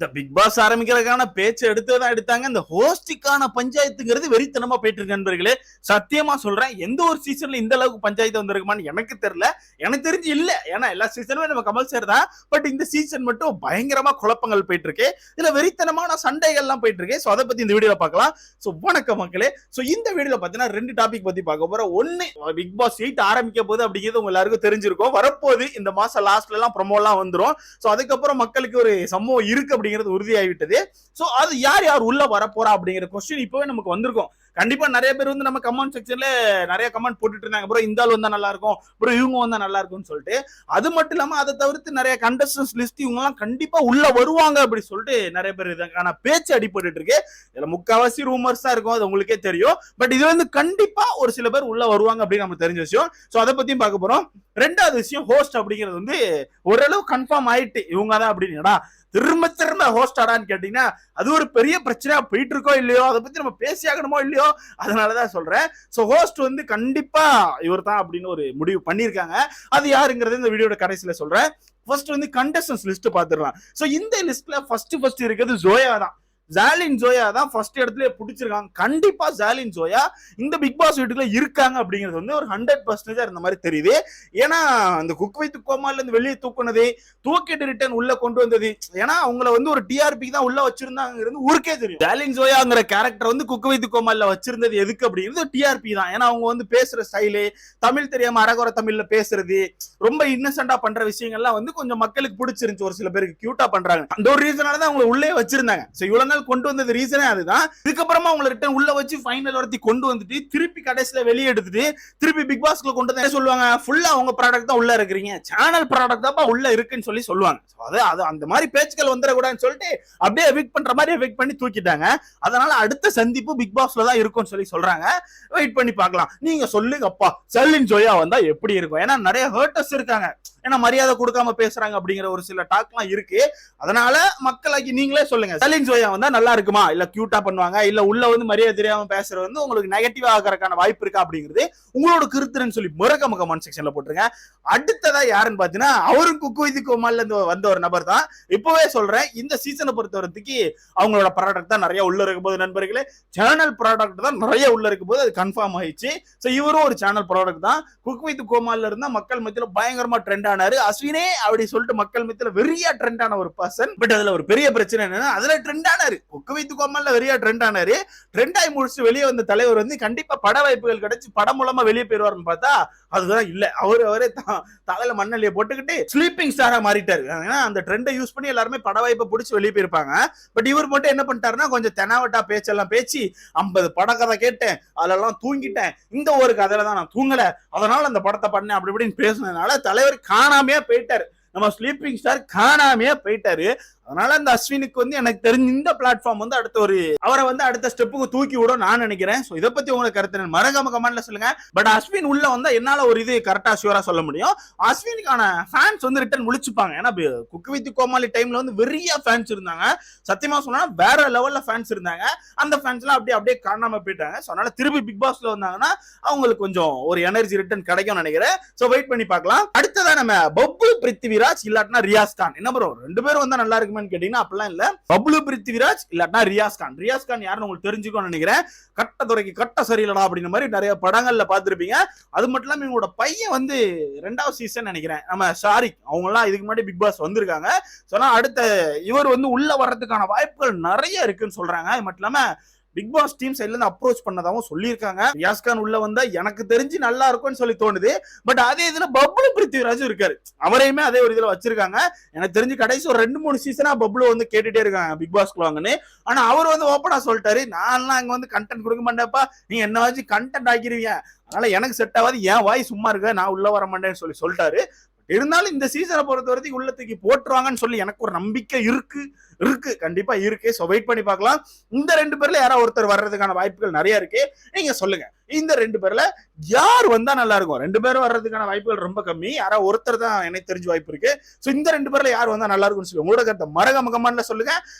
இந்த big pass ஆரம்பிக்கிறதுக்கான பேச்சு எடுத்துதான் எடுத்தாங்க. இந்த ஹோஸ்டிக்கான பஞ்சாயத்துங்கிறது வெறித்தனமா போயிட்டு இருக்கு நண்பர்களே. சத்தியமா சொல்றேன், எந்த ஒரு சீசன்ல இந்த அளவுக்கு பஞ்சாயத்து வந்திருக்குமான்னு எனக்கு தெரியல. எனக்கு தெரிஞ்சு இல்ல. ஏன்னா எல்லா சீசனுமே நம்ம கமல் சார் தான். பட் இந்த சீசன் மட்டும் பயங்கரமா குழப்பங்கள் போயிட்டு இருக்கு. இதுல வெறித்தனமான சண்டைகள்லாம் போயிட்டு இருக்கு. சோ அதை பத்தி இந்த வீடியோல பார்க்கலாம். சோ வணக்கம் மக்களே. சோ இந்த வீடியோல பாத்தீங்கன்னா 2 டாபிக் பத்தி பார்க்க போறோம். ஒன்னு, பிக் பாஸ் 8 ஆரம்பிக்க போது அப்படிங்கிறது உங்க எல்லாருக்கும் தெரிஞ்சிருக்கும். வரப்போது இந்த மாசம் லாஸ்ட்ல எல்லாம் ப்ரோமோ எல்லாம் வந்துரும். சோ அதுக்கப்புறம் மக்களுக்கு ஒரு சம்பவம் இருக்கு அப்படிங்கிறது உறுதியாகிவிட்டது. சோ அது யார் யார் உள்ள வர போறா அப்படிங்கிற கொஸ்டின் இப்பவே நமக்கு வந்திருக்கும். கண்டிப்பா நிறைய பேர் வந்து நம்ம கமெண்ட் செக்ஷன்ல நிறைய கமெண்ட் போட்டுட்டு இருந்தாங்க, ப்ரோ இந்த ஆள் வந்தா நல்லா இருக்கும், ப்ரோ இவங்க வந்தா நல்லா இருக்கும்னு சொல்லிட்டு. அது மட்டும் இல்லாம அதை தவிர்த்து நிறைய கண்டஸ்டன்ஸ் லிஸ்ட் இவங்க எல்லாம் கண்டிப்பா உள்ள வருவாங்க அப்படி சொல்லிட்டு நிறைய பேர் இதுக்கான பேச்சு அடிபட்டு இருக்கு. இதுல முக்காவாசி ரூமர்ஸ் தான் இருக்கும், அது உங்களுக்கே தெரியும். பட் இது வந்து கண்டிப்பா ஒரு சில பேர் உள்ள வருவாங்க அப்படின்னு நம்ம தெரிஞ்ச விஷயம். சோ அதை பத்தியும் பார்க்க போறோம். ரெண்டாவது விஷயம், ஹோஸ்ட் அப்படிங்கிறது வந்து ஓரளவு கன்ஃபார்ம் ஆயிட்டு இவங்க தான் அப்படின்னா திரும்ப திரும்ப ஹோஸ்ட் ஆடான்னு கேட்டீங்கன்னா அது ஒரு பெரிய பிரச்சனையா போயிட்டு இருக்கோ இல்லையோ, அதை பத்தி நம்ம பேசி ஆகணுமோ இல்லையோ, அதனாலதான் சொல்றேன். சோ ஹோஸ்ட் வந்து கண்டிப்பா இவர் தான் அப்படின்னு ஒரு முடிவு பண்ணிருக்காங்க. அது யாருங்கிறது இந்த வீடியோட கடைசியில சொல்றேன். ஃபர்ஸ்ட் வந்து கண்டஸ்டன்ஸ் லிஸ்ட் பாத்துடலாம். சோ இந்த லிஸ்ட்ல ஃபர்ஸ்ட் இருக்கிறது ஜோயா தான். ஜாலின் ஜோயா தான் ஃபர்ஸ்ட் இடத்துல பிடிச்சிருக்காங்க. கண்டிப்பா ஜாலின் ஜோயா இந்த பிக் பாஸ் வீட்டுக்குள்ள இருக்காங்க அப்படிங்கிறது வந்து ஒரு 100% இருந்த மாதிரி தெரியுது. ஏன்னா அந்த குக் வித் கோமால இருந்து வெளியே தூக்குனது, தூக்கிட்டு ரிட்டர்ன் உள்ள கொண்டு வந்தது, ஏன்னா அவங்கள வந்து ஒரு டிஆர்பி தான் உள்ள வச்சிருந்தாங்கிறது ஊருக்கே தெரியும். ஜாலின் ஜோயாங்கிற கேரக்டர் வந்து குக் வித் கோமால வச்சிருந்தது எதுக்கு அப்படிங்கிறது டிஆர்பி தான். ஏன்னா அவங்க வந்து பேசுற ஸ்டைலு, தமிழ் தெரியாம அரகுற தமிழ்ல பேசுறது, ரொம்ப இன்னசென்டா பண்ற விஷயங்கள்லாம் வந்து கொஞ்சம் மக்களுக்கு பிடிச்சிருந்துச்சு. ஒரு சில பேருக்கு கியூட்டா பண்றாங்க. அந்த ஒரு ரீசனால தான் அவங்க உள்ளே வச்சிருந்தாங்க. சோ இவ்வளவு நாள் கொண்டு வந்தது ரீசனே அதுதான். இதுக்கப்புறமா அவங்க ரிட்டர்ன் உள்ள வச்சு ஃபைனல் வரத்தி கொண்டு வந்துட்டு திருப்பி கடைசியில வெளியே எடுத்துட்டு திருப்பி பிக் பாஸ்க்குள்ள கொண்டு வந்து சொல்லுவாங்க, ஃபுல்லா அவங்க ப்ராடக்ட் தான் உள்ள இருக்கிறீங்க, சேனல் ப்ராடக்ட் தான் உள்ள இருக்குன்னு சொல்லி சொல்லுவாங்க. அது அந்த மாதிரி பேச்சுக்கள் வந்துடக்கூடாதுன்னு சொல்லிட்டு அப்படியே எவிக்ட் பண்ற மாதிரி எவிக்ட் பண்ணி தூக்கிட்டாங்க. அதனால அடுத்த சந்திப்பு பிக் பாஸ்ல தான் இருக்கும்னு சொல்லி சொல்றாங்க. வெயிட் பண்ணி பார்க்கலாம். நீங்க சொல்லுங்க அப்பா, ஜாலின் ஜோயா வந்தா எப்படி இருக்கும்? ஏன்னா நிறைய ஹர்ட்டர்ஸ் இருக்காங்க, ஏன்னா மரியாதை கொடுக்காம பேசுறாங்க அப்படிங்கிற ஒரு சில டாக்லாம் இருக்கு. அதனால மக்களாக்கி நீங்களே சொல்லுங்க, ஜாலின் ஜோயா வந்தா நல்லா இருக்குமா, இல்ல கியூட்டா பண்ணுவாங்க, இல்ல உள்ள வந்து மரியாதை தெரியாம பேசுறது வந்து உங்களுக்கு நெகட்டிவா ஆகிறதுக்கான வாய்ப்பு இருக்கா அப்படிங்கிறது உங்களோட கருத்துன்னு சொல்லி மறக்காம கமெண்ட் செக்ஷன்ல போட்டுருங்க. அடுத்ததா யாருன்னு பாத்தீங்கன்னா அவரும் குக்கு வித் கோமால்ல இருந்து வந்த ஒரு நபர் தான். இப்பவே சொல்றேன், இந்த சீசனை பொறுத்தவரைக்கு அவங்களோட ப்ராடக்ட் தான் நிறைய உள்ள இருக்கும் போது நண்பர்களே, சேனல் ப்ராடக்ட் தான் நிறைய உள்ள இருக்கும் போது அது கன்ஃபார்ம் ஆயிடுச்சு. சோ இவரும் ஒரு சேனல் ப்ராடக்ட் தான். குக் வித் கோமால்ல இருந்தா மக்கள் மத்தியில பயங்கரமா ட்ரெண்ட் ஆனாரு. அஸ்வினே அப்படி சொல்லிட்டு மக்கள் மத்தியில வெறியா ட்ரெண்ட் ஆன ஒரு பர்சன். பட் அதுல ஒரு பெரிய பிரச்சனை என்னன்னா அதுல ட்ரெண்ட் ஆனாரு, குக்கு வித் கோமால்ல வெறியா ட்ரெண்ட் ஆனாரு. ட்ரெண்ட் ஆகி முடிச்சு வெளியே வந்த தலைவர் வந்து கண்டிப்பா பட வாய்ப்புகள் கிடைச்சு படம் மூலமா வெளியே போயிருவாருன்னு பார்த்தா அதுதான் இல்ல. அவரே தலையில மண்ணெல்லையை போட்டுக்கிட்டு ஸ்லீப்பிங் ஸ்டாரா மாறிட்டாரு. ஏன்னா அந்த ட்ரெண்டை யூஸ் பண்ணி எல்லாருமே பட வாய்ப்பை பிடிச்சி வெளியே போயிருப்பாங்க. பட் இவர் மட்டும் என்ன பண்ணிட்டாருன்னா கொஞ்சம் தெனாவட்டா பேச்செல்லாம் பேச்சு, 50 படக்கதை கேட்டேன், அதெல்லாம் தூங்கிட்டேன், இந்த ஒரு கதையில தான் நான் தூங்கல, அதனால அந்த படத்தை பண்ணேன் அப்படி இப்படின்னு பேசுனதுனால தலைவர் காணாமையா போயிட்டாரு. நம்ம ஸ்லீப்பிங் ஸ்டார் காணாமையா போயிட்டாரு. அதனால அந்த அஸ்வினுக்கு வந்து எனக்கு தெரிஞ்ச இந்த பிளாட்ஃபார்ம் வந்து அவரை வந்து அடுத்த ஸ்டெப்புக்கு தூக்கி விடும் நான் நினைக்கிறேன். சோ இதை பத்தி உங்களுக்கு கருத்து மறக்காம கமெண்ட்ல சொல்லுங்க. பட் அஸ்வின் உள்ள வந்தா என்னால ஒரு இது கரெக்டா ஷூரா சொல்ல முடியும், அஸ்வினுக்கான ஃபேன்ஸ் வந்து ரிட்டர்ன் முழிச்சுப்பாங்க. ஏன்னா குக்கு வித் கோமாளி டைம்ல வந்து வெறியா ஃபேன்ஸ் இருந்தாங்க. சத்தியமா சொன்னா வேற லெவல்ல ஃபேன்ஸ் இருந்தாங்க. அந்த ஃபேன்ஸ் எல்லாம் அப்படியே காணாம போயிட்டாங்க. சோ அதனால திருப்பி பிக் பாஸ்ல வந்தாங்கன்னா அவங்களுக்கு கொஞ்சம் ஒரு எனர்ஜி ரிட்டர்ன் கிடைக்கும் நினைக்கிறேன். சோ வெயிட் பண்ணி பார்க்கலாம். அடுத்ததா நம்ம பப்ளு பிருத்திவிராஜ் இல்லாட்டினா ரியாஸ் கான். என்ன ப்ரோ ரெண்டு பேரும் வந்தா நல்லா இருக்குமே கேட்டீங்கன்னா அப்படிலாம் இல்ல. பப்ளு பிருத்திவிராஜ் இல்லாட்டினா ரியாஸ் கான் யாருன்னு உங்களுக்கு தெரிஞ்சுக்கணும் நினைக்கிறேன். கட்ட துறைக்கு கட்ட சரியில்லடா அப்படின்ற மாதிரி நிறைய படங்கள்ல பார்த்திருப்பீங்க. அது மட்டும் இல்லாம இவங்களோட பையன் வந்து 2வது சீசன் நினைக்கிறேன், நம்ம ஷாரிக், அவங்க எல்லாம் இதுக்கு முன்னாடி பிக் பாஸ் வந்திருக்காங்க. சொன்னா அடுத்த இவர் வந்து உள்ள வர்றதுக்கான வாய்ப்புகள் நிறைய இருக்குன்னு சொல்றாங்க. அது மட்டும் இல்லாம பிக் பாஸ் டீம் சைட்ல இருந்து அப்ரோச் பண்ணதாவும் சொல்லியிருக்காங்க. ரியாஸ் கான் உள்ள வந்தா எனக்கு தெரிஞ்சு நல்லா இருக்கும்னு சொல்லி தோணுது. பட் அதே இதுல பப்ளு பிருத்திவிராஜும் இருக்காரு, அவரையுமே அதே ஒரு இதுல வச்சிருக்காங்க. எனக்கு தெரிஞ்சு கடைசி ஒரு 2-3 சீசனா பப்ளு வந்து கேட்டுட்டே இருக்காங்க பிக் பாஸ்க்கு வாங்கன்னு. ஆனா அவர் வந்து ஓப்பனா சொல்லிட்டாரு, நான் அங்க வந்து கண்டென்ட் கொடுக்க மாட்டேப்பா, நீங்க என்ன வச்சு கண்டென்ட் ஆக்கிருவீங்க, அதனால எனக்கு செட் ஆகாது, என் வாய் சும்மா இருக்க, நான் உள்ள வர மாட்டேன்னு சொல்லிட்டாரு. இருந்தாலும் இந்த சீசனை பொறுத்த வரைக்கும் உள்ளத்துக்கு போட்டுருவாங்கன்னு சொல்லி எனக்கு ஒரு நம்பிக்கை இருக்கு கண்டிப்பா இருக்கு. சோ வெயிட் பண்ணி பார்க்கலாம். இந்த 2 பேர்ல யாராவது ஒருத்தர் வர்றதுக்கான வாய்ப்புகள் நிறைய இருக்கு. நீங்க சொல்லுங்க, இந்த 2 பேர்ல யார் வந்தா நல்லா இருக்கும்? 2 பேரும் வர்றதுக்கான வாய்ப்புகள் ரொம்ப கம்மி, யாராவது ஒருத்தர் தான் எனக்கு தெரிஞ்ச வாய்ப்பு இருக்கு. சோ இந்த 2 பேர்ல யார் வந்தா நல்லா இருக்கும்னு சொல்லி உங்களோட கருத்தை மறக்காம கமெண்ட்ல சொல்லுங்க.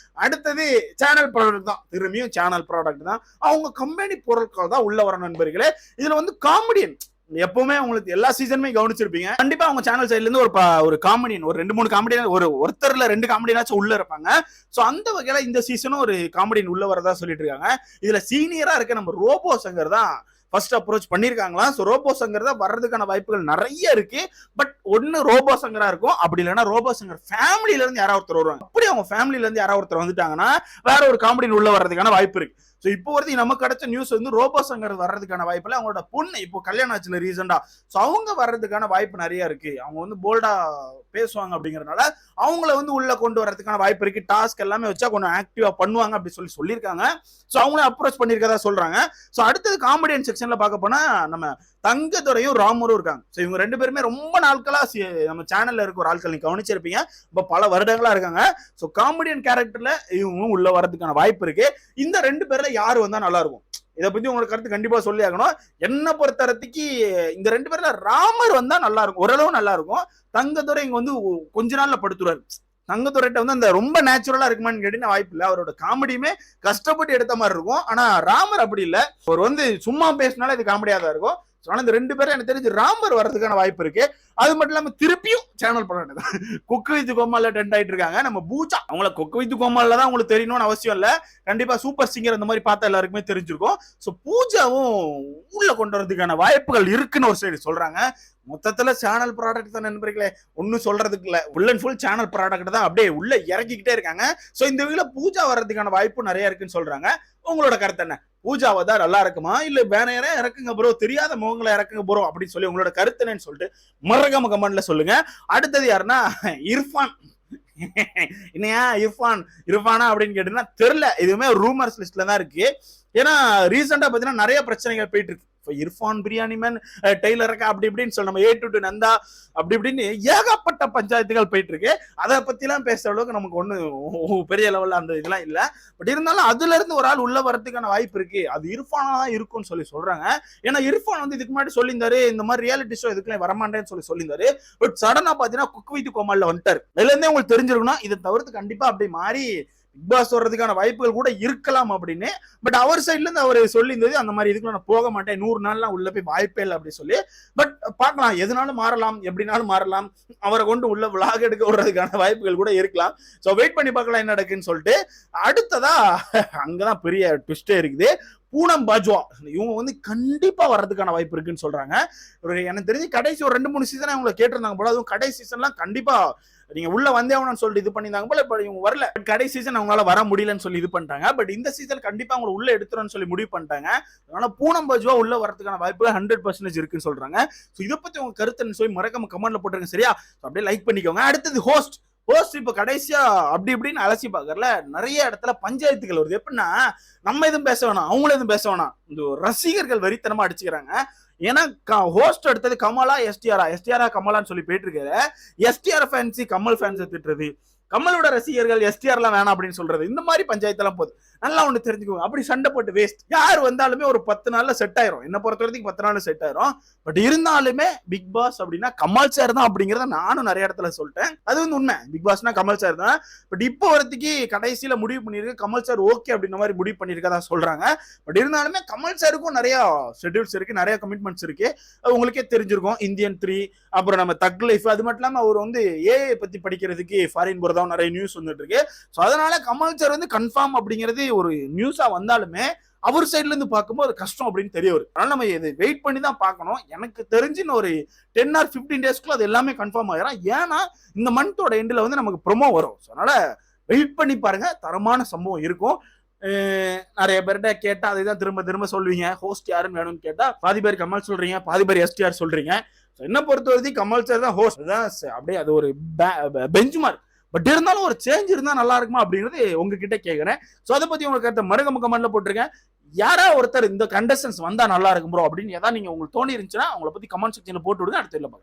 அடுத்தது சேனல் ப்ராடக்ட் தான், திரும்பியும் சேனல் ப்ராடக்ட் தான், அவங்க கம்பெனி பொருட்கள் தான் உள்ள வர நண்பர்களே. இதுல வந்து காமெடியன் எப்பவுமே உங்களுக்கு எல்லா சீசனுமே கவனிச்சிருப்பீங்க. கண்டிப்பா அவங்க சேனல் சைட்ல இருந்து ஒரு காமெடியன், ஒரு 2-3 காமெடியன், ஒருத்தர்ல 2 காமெடியனாச்சும் உள்ள இருப்பாங்க. சோ அந்த வகையில இந்த சீசனும் ஒரு காமெடியன் உள்ள வரதா சொல்லிட்டு இருக்காங்க. இதுல சீனியரா இருக்க நம்ம ரோபோ சங்கர் தான் ஃபர்ஸ்ட் அப்ரோச் பண்ணிருக்காங்களா. சோ ரோபோ சங்கர் தான் வர்றதுக்கான வாய்ப்புகள் நிறைய இருக்கு. பட் ஒன்னு ரோபோ சங்கரா இருக்கும், அப்படி இல்லைன்னா ரோபோ சங்கர் ஃபேமிலில இருந்து யாராவது ஒருத்தர் வருவாங்க. அப்படி அவங்க ஃபேமிலில இருந்து யாராவது ஒருத்தர் வந்துட்டாங்கன்னா வேற ஒரு காமெடியன் உள்ள வர்றதுக்கான வாய்ப்பு இருக்கு. சோ இப்போ வரைக்கும் நமக்கு கிடைச்ச நியூஸ் வந்து ரோபோ சங்கர் வர்றதுக்கான வாய்ப்பு இல்லை. அவங்களோட பொண்ணு இப்போ கல்யாணம் ஆச்சுல ரீசெண்டா, சோ அவங்க வர்றதுக்கான வாய்ப்பு நிறைய இருக்கு. அவங்க வந்து போல்டா பேசுவாங்க அப்படிங்கறதுனால அவங்கள வந்து உள்ள கொண்டு வரதுக்கான வாய்ப்பு இருக்கு. டாஸ்க் எல்லாமே வச்சா கொஞ்சம் ஆக்டிவா பண்ணுவாங்க அப்படி சொல்லியிருக்காங்க. சோ அவங்களே அப்ரோச் பண்ணிருக்கதா சொல்றாங்க. சோ அடுத்தது காமெடியன் செக்ஷன்ல பார்க்க போனா நம்ம தங்கதுரையும் ராமரும் இருக்காங்க. சோ இவங்க 2 பேருமே ரொம்ப நாட்களா நம்ம சேனல்ல இருக்க ஒரு ஆட்கள் நீங்க கவனிச்சிருப்பீங்க, இப்ப பல வருடங்களா இருக்காங்க. சோ காமெடியன் கேரக்டர்ல இவங்க உள்ள வரதுக்கான வாய்ப்பு இருக்கு. இந்த 2 பேர்ல யாரு வந்தா நல்லா இருக்கும், இதை பத்தி உங்களுக்கு கருத்து கண்டிப்பா சொல்லி ஆகணும். என்ன பொறுத்தரத்துக்கு இந்த 2 பேர்ல ராமர் வந்தா நல்லா இருக்கும், ஓரளவு நல்லா இருக்கும். தங்கதுரை இங்க வந்து கொஞ்ச நாள்ல படுத்துறாரு. தங்கத்துறைட்ட வந்து அந்த ரொம்ப நேச்சுரலா இருக்குமான்னு கேட்டீங்கன்னா வாய்ப்பு இல்லை. அவரோட காமெடியுமே கஷ்டப்பட்டு எடுத்த மாதிரி இருக்கும். ஆனா ராமர் அப்படி இல்லை, அவர் வந்து சும்மா பேசினாலும் இது காமெடியா தான் இருக்கும். ஆனா இந்த 2 பேரும் எனக்கு தெரிஞ்சு ராமர் வர்றதுக்கான வாய்ப்பு இருக்கு. அது மட்டும் இல்லாம திருப்பியும் சேனல் பண்ண வேண்டியது குக்கு வித் கோமால்ல டென்ட் ஆயிட்டு இருக்காங்க. நம்ம பூஜா அவங்கள குக்கு வித் கோமால்ல தான் உங்களுக்கு தெரியணும்னு அவசியம் இல்ல, கண்டிப்பா சூப்பர் சிங்கர் அந்த மாதிரி பார்த்தா எல்லாருக்குமே தெரிஞ்சிருக்கும். சோ பூஜாவும் உள்ள கொண்டு வரதுக்கான வாய்ப்புகள் இருக்குன்னு ஒரு சைடு சொல்றாங்க. மொத்தத்துல சேனல் ப்ராடக்ட் தான் நண்பர்களே, ஒன்னும் சொல்றதுக்கு இல்ல, full and full channel product தான் அப்படியே உள்ள இறக்கிக்கிட்டே இருக்காங்க. சோ இந்த வகையில பூஜா வர்றதுக்கான வாய்ப்பு நிறைய இருக்குன்னு சொல்றாங்க. உங்களோட கருத்து என்ன? பூஜாவை தான் நல்லா இருக்குமா, இல்ல வேற யாரே இறக்குங்க ப்ரோ, தெரியாத முகங்களை இறக்குங்க ப்ரோ அப்படின்னு சொல்லி உங்களோட கருத்து என்னன்னு சொல்லிட்டு மறக்காம கமெண்ட்ல சொல்லுங்க. அடுத்தது யாருன்னா இர்ஃபான். என்னையா இர்ஃபானா அப்படின்னு கேட்டீங்கன்னா தெரியல, இதுவுமே ரூமர்ஸ் லிஸ்ட்ல தான் இருக்கு. ஏன்னா ரீசெண்டா பாத்தீங்கன்னா நிறைய பிரச்சனைகள் போயிட்டு இருக்கு. இர்ஃபான் பிரியாணி மேன், டெய்லர் அப்படி இப்படின்னு சொல்லி நம்ம A to நந்தா அப்படி இப்படின்னு ஏகப்பட்ட பஞ்சாயத்துகள் போயிட்டு இருக்கு. அதை பத்தி எல்லாம் பேசுற அளவுக்கு நமக்கு ஒண்ணு பெரிய லெவல்ல அந்த இதெல்லாம் இல்ல. பட் இருந்தாலும் அதுல இருந்து ஒரு ஆள் உள்ள வரதுக்கான வாய்ப்பு இருக்கு. அது இர்ஃபானா தான் இருக்கும்னு சொல்றாங்க. ஏன்னா இர்ஃபான் வந்து இதுக்கு முன்னாடி சொல்லியிருந்தாரு, இந்த மாதிரி ரியாலிட்டி ஷோ இதுக்குலாம் வரமாட்டேன்னு சொல்லியிருந்தாரு. பட் சடனா பாத்தீங்கன்னா குக் வித் கோமால்ல வந்துட்டாரு. இதுல இருந்தே உங்களுக்கு தெரிஞ்சிருக்கணும், இதை தவிர்த்து கண்டிப்பா அப்படி மாறி பிக் பாஸ் வர்றதுக்கான வாய்ப்புகள் கூட இருக்கலாம் அப்படின்னு. பட் அவர் சைட்ல இருந்து அவர் சொல்லியிருந்தது அந்த மாதிரி இதுக்குள்ள நான் போக மாட்டேன், 100 நாள்லாம் உள்ள போய் வாய்ப்பே இல்லை அப்படி சொல்லி. பட் பார்க்கலாம், எதுனாலும் மாறலாம், எப்படினாலும் மாறலாம். அவரை கொண்டு உள்ள விளாக் எடுக்க விடுறதுக்கான வாய்ப்புகள் கூட இருக்கலாம். ஸோ வெயிட் பண்ணி பார்க்கலாம் என்ன நடக்குன்னு சொல்லிட்டு. அடுத்ததா அங்கதான் பெரிய ட்விஸ்டே இருக்குது. பூனம் பாஜ்வா இவங்க வந்து கண்டிப்பா வர்றதுக்கான வாய்ப்பு இருக்குன்னு சொல்றாங்க. எனக்கு தெரிஞ்சு கடைசி ஒரு 2-3 சீசன் அவங்களை கேட்டிருந்தாங்க போல. அதுவும் கடைசி சீசன்லாம் கண்டிப்பா நீங்க உள்ள வந்தே ஆகணும்னு சொல்லிட்டு இது பண்ணிருந்தாங்க போல. இப்ப இவங்க வரல, கடைசி சீசன் அவங்களால வர முடியலன்னு சொல்லி இது பண்ணிட்டாங்க. பட் இந்த சீசன் கண்டிப்பா அவங்க உள்ள எடுத்துறோம்னு சொல்லி முடிவு பண்ணிட்டாங்க. அதனால பூனம் பாஜ்வா உள்ள வரதுக்கான வாய்ப்பு 100% இருக்குன்னு சொல்றாங்க. சோ இதை பத்தி உங்க கருத்துன்னு சொல்லி மறக்காம கமெண்ட்ல போட்டுருங்க, சரியா? அப்படியே லைக் பண்ணிக்கோங்க. அடுத்தது ஹோஸ்ட் இப்ப கடைசியா அப்படி இப்படின்னு அலசி பாக்கறல நிறைய இடத்துல பஞ்சாயத்துகள் வருது. எப்படின்னா நம்ம எதுவும் பேச வேணாம், அவங்களும் எதுவும் பேச வேணாம், இந்த ரசிகர்கள் வெறித்தனமா அடிச்சுக்கிறாங்க. ஏன்னா ஹோஸ்ட் எடுத்தது கமலா எஸ்டிஆரா கமலான்னு சொல்லி போயிட்டு இருக்காரு. எஸ்டிஆர் ஃபேன்சி கமல் ஃபேன்ஸ் திட்டுறது, கமலோட ரசிகர்கள் எஸ்டிஆர்லாம் வேணாம் அப்படின்னு சொல்றது, இந்த மாதிரி பஞ்சாயத்து எல்லாம் போகுது. நல்லா ஒண்ணு தெரிஞ்சுக்கோங்க, அப்படி சண்டை போட்டு வேஸ்ட். யார் வந்தாலுமே ஒரு 10 நாள்ல செட் ஆயிரும், என்ன பொறுத்த வரைக்கும் 10 நாள்ல செட் ஆயிரும். பட் இருந்தாலுமே பிக் பாஸ் அப்படின்னா கமல் சார் தான் அப்படிங்கறத நானும் நிறைய இடத்துல சொல்லிட்டேன். அது வந்து உண்மை, பிக் பாஸ்னா கமல் சார் தான். பட் இப்போ வரத்துக்கு கடைசியில முடிவு பண்ணிருக்கு கமல் சார் ஓகே அப்படின்ற மாதிரி முடிவு பண்ணிருக்கதா சொல்றாங்க. பட் இருந்தாலுமே கமல் சாருக்கும் நிறைய ஷெட்யூல்ஸ் இருக்கு, நிறைய கமிட்மெண்ட்ஸ் இருக்கு. உங்களுக்கே தெரிஞ்சிருக்கும், இந்தியன் 3, அப்புறம் நம்ம தக் லைஃப், அது மட்டும் இல்லாம அவர் வந்து ஏஐ பத்தி படிக்கிறதுக்கு ஃபாரின் போறதா நிறைய நியூஸ் வந்துட்டு இருக்கு. சோ அதனால கமல் சார் வந்து கன்ஃபார்ம் அப்படிங்கிறது ஒரு நியூஸா வந்தாலுமே அவர் சைட்ல இருந்து பார்க்கும்போது கஷ்டம் அப்படின்னு தெரிய வரும். அதனால நம்ம இது வெயிட் பண்ணி தான் பார்க்கணும். எனக்கு தெரிஞ்சு ஒரு 10 or 15 டேஸ்க்குள்ள அது எல்லாமே கன்ஃபார்ம் ஆயிரும். ஏன்னா இந்த மந்தோட எண்ட்ல வந்து நமக்கு ப்ரோமோ வரும். அதனால வெயிட் பண்ணி பாருங்க, தரமான சம்பவம் இருக்கும். நிறைய பேர்கிட்ட கேட்டா அதை தான் திரும்ப திரும்ப சொல்லுவீங்க, ஹோஸ்ட் யாருன்னு வேணும்னு கேட்டா பாதி பேர் கமல் சொல்றீங்க, பாதி பேர் எஸ்டிஆர் சொல்றீங்க. என்ன பொறுத்தவரைக்கும் கமல் சார் தான் ஹோஸ்ட் தான். அப்படியே அது ஒரு பெஞ்ச் மார்க். பட் இருந்தாலும் ஒரு சேஞ்ச் இருந்தா நல்லா இருக்குமா அப்படிங்கிறது உங்ககிட்ட கேட்கறேன். சோ அதை பத்தி உங்களுக்கு கருத்தை மறக்காம கமெண்ட்ல போட்டிருக்கேன். யாரா ஒருத்தர் இந்த கண்டஸ்டன்ஸ் வந்தா நல்லா இருக்கும் ப்ரோ அப்படின்னு ஏதாவது நீங்க உங்களுக்கு தோணி இருந்துச்சுன்னா அவங்களை பத்தி கமெண்ட் செக்ஷன்ல போட்டு விடுங்க. அடுத்த